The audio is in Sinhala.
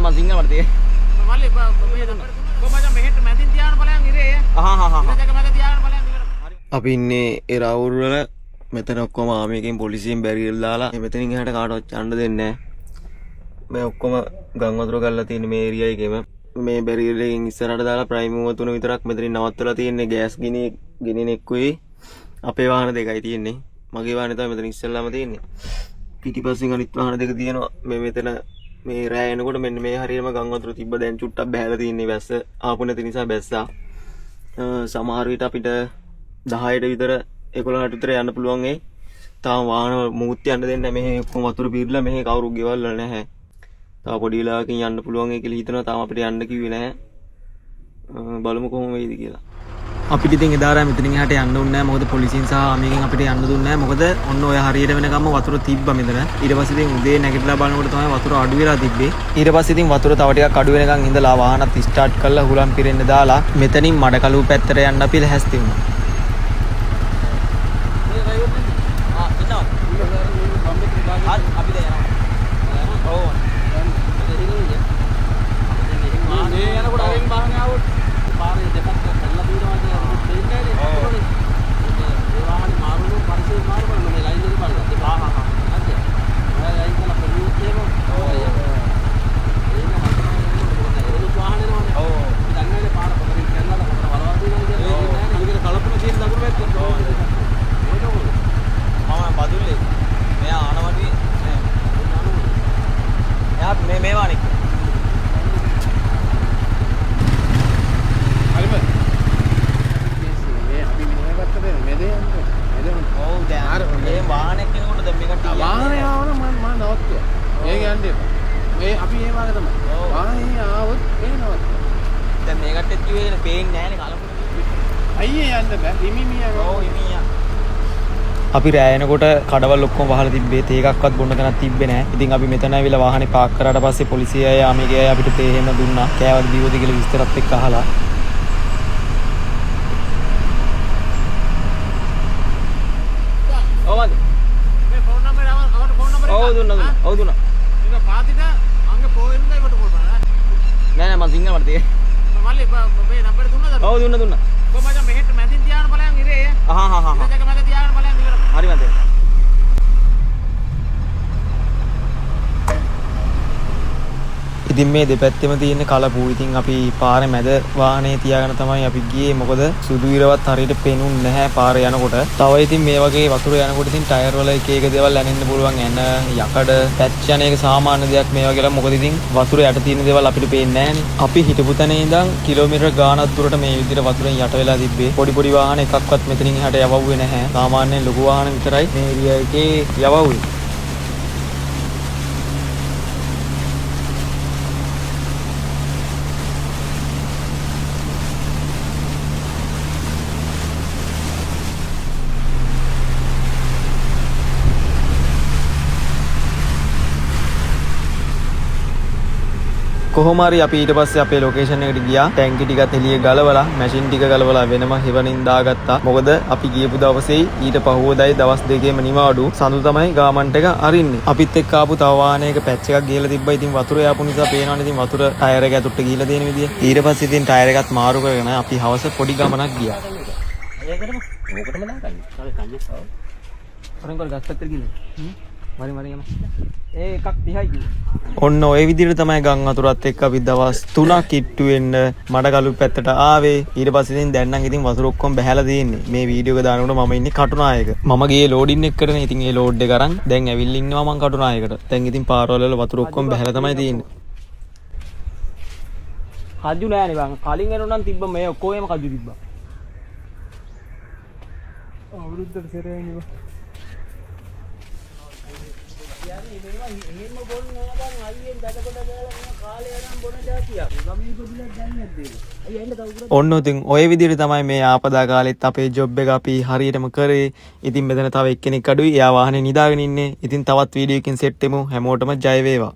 මම සිංහල වර්තේ මල්ලි කොහමද මෙහෙට මැදින් තියාගෙන බලයන් ඉරේ ඉරදක මැද තියාගෙන බලයන් ඉවර අපි ඉන්නේ ඒ රවුල් වල මෙතන ඔක්කොම ආමියකින් පොලිසියෙන් බැරියල් දාලා මෙතනින් එහාට කාටවත් යන්න දෙන්නේ නැහැ මේ ඔක්කොම ගම් වතුර ගල්ලා තියෙන මේ ඒරියා එකේම මේ බැරියල් එකෙන් ඉස්සරහට දාලා ප්‍රයිම් මූව තුන විතරක් මෙතනින් නවත්තලා තියෙන්නේ ගෑස් ගිනින එක්කුයි අපේ වාහන දෙකයි තියෙන්නේ මගේ වාහනේ තමයි මෙතන ඉස්සෙල්ලාම තියෙන්නේ පිටිපස්සෙන් අනිත් වාහන දෙක තියෙනවා මේ මෙතන මේ රෑ එනකොට මෙන්න මේ හරියම ගම් වතුර තිබ්බ දැන් චුට්ටක් බහැලා තියෙන්නේ වැස්ස ආපු නැති නිසා බැස්සා සමහර විට අපිට 10ට විතර 11ට විතර යන්න පුළුවන් ඒ තාම වාහන මුහුත් යන්න දෙන්නේ නැහැ මෙහෙ ඔක්කොම වතුර පීරලා මෙහෙ කවුරු ගෙවල් වල නැහැ තාම පොඩි වෙලාවකින් යන්න පුළුවන් ඒ කියලා හිතනවා තාම අපිට යන්න කිව්වේ නැහැ බලමු කොහොම වෙයිද කියලා අපිට ඉතින් එදා රෑ මෙතනින් එහාට යන්න උන්නේ නැහැ මොකද පොලිසියෙන් සහ ආමියගෙන් අපිට යන්න දුන්නේ නැහැ මොකද ඔන්න ඔය හරියට වෙනකම්ම වතුර තිබ්බා මෙතන ඊට පස්සේ ඉතින් උදේ නැගිටලා බලනකොට තමයි වතුර අඩු වෙලා තිබ්බේ ඊට පස්සේ ඉතින් වතුර තව ටිකක් අඩු වෙනකන් ඉඳලා වාහනත් ස්ටාර්ට් කරලා හුලම් පිරෙන්න දාලා මෙතනින් මඩකලුව පැත්තට යන්න අපි ලැහැස්ති වුණා අපි රෑ එනකොට කඩවල් ඔක්කොම වහලා තිබ්බේ තේ එකක්වත් බොන්න තැනක් තිබ්බේ නැහැ. ඉතින් අපි මෙතන ඇවිල්ලා වාහනේ පාක් කරාට පස්සේ පොලිසිය අය ආමිගේ අය අපිට තේ එහෙම දුන්නා. කෑවද බීවද කියලා විස්තරත් එක්ක අහලා. ඔව් මේ ෆෝන් නම්බර් අවුට ෆෝන් නම්බර් ඔව් දුන්නා. ඔව් දුන්නා. ඒක පාතිට අංග පොවෙන්ද ඒකට කෝල් කරා. නෑ මම සිංහල වර්තේ. මල්ලි මේ නම්බර් දුන්නද? ඔව් දුන්නා. කොහමද මෙහෙට මැදින් තියාගෙන බලයන් ඉරේ ඉරදක මැද තියාගෙන බලයන් ඉවර හරි මන්ද ඉතින් මේ දෙපැත්තෙම තියෙන කලපු ඉතින් අපි පාරේ මැද වාහනේ තියාගෙන තමයි අපි ගියේ මොකද සුදු ඉරවත් හරියට පේනුන්නේ නැහැ පාරේ යනකොට තව ඉතින් මේ වගේ වතුර යනකොට ඉතින් ටයර් වල එක එක දේවල් ඇනෙන්න පුළුවන් එන යකඩ පැච් යන එක සාමාන්‍ය දෙයක් මේ වගේලා මොකද ඉතින් වතුර යට තියෙන දේවල් අපිට පේන්නේ නැහැනේ අපි හිටපු තැන ඉඳන් කිලෝමීටර් ගාණක් දුරට මේ විදිහට වතුරෙන් යට වෙලා තිබ්බේ පොඩි පොඩි වාහන එකක්වත් මෙතනින් එහාට යවවුවේ නැහැ සාමාන්‍යයෙන් ලොකු වාහන විතරයි මේ ඒරියා එකේ යවවුවේ කොහොම හරි අපි ඊට පස්සේ අපේ ලොකේෂන් එකට ගියා ටැංකි ටිකත් එළිය ගලවලා මැෂින් ටික ගලවලා වෙනම හෙවණින් දාගත්තා මොකද අපි ගියපු දවසේ ඊට පහුවදයි දවස් දෙකේම නිවාඩු සඳු තමයි ගාමන්ට් එක අරින්නේ අපිත් එක්ක ආපු තව වාහනයක පැච් එකක් ගිහලා තිබ්බා ඉතින් වතුර යාපු නිසා පේනවනේ ඉතින් වතුර ටයර් එක ඇතුළට ගිහලා තියෙන විදිය ඊට පස්සේ ඉතින් ටයර් එකත් මාරු කරගෙන අපි හවස පොඩි ගමනක් ගියා ඒකටම ඕකටම දාගන්න කන්නේ අරන් කල් ගස්සත් ගිහලා එකක් 30යි ඔන්න ඔය විදිහට තමයි ගම් වතුරත් එක්ක අපි දවස් 3ක් කිට්ටු වෙන්න මඩකලු පැත්තට ආවේ ඊට පස්සේ ඉතින් දැන් නම් ඉතින් වතුර ඔක්කොම බහැලා තියෙන්නේ මේ වීඩියෝ එක දානකොට මම ඉන්නේ කටුනායක මම ගියේ ලෝඩින් එකකටනේ ඉතින් ඒ ලෝඩ් එක අරන් දැන් ඇවිල්ලා ඉන්නවා මම කටුනායකට දැන් ඉතින් පාරවල වල වතුර ඔක්කොම බහැලා තමයි තියෙන්නේ කජු නෑනේ බං කලින් එනොනම් තිබ්බ මේ ඔක්කොම කජු තිබ්බා අවුරුද්දට සෙරේනේ බං यानी मेवा हेम बोल नया बन आइए दादा बड़ा गया කාලේ යනම් බොන જાතියක් ගමී පොඩිලක් ගන්න දෙන්න අය එන්න තව ඔන්න ඉතින් ඔය විදිහට තමයි මේ ආපදා කාලෙත් අපේ ජොබ් එක අපි හරියටම කරේ ඉතින් මෙතන තව එක්කෙනෙක් අඩුයි එයා වාහනේ නිදාගෙන ඉන්නේ ඉතින් තවත් වීඩියෝ එකකින් සෙට් වෙමු හැමෝටම ජය වේවා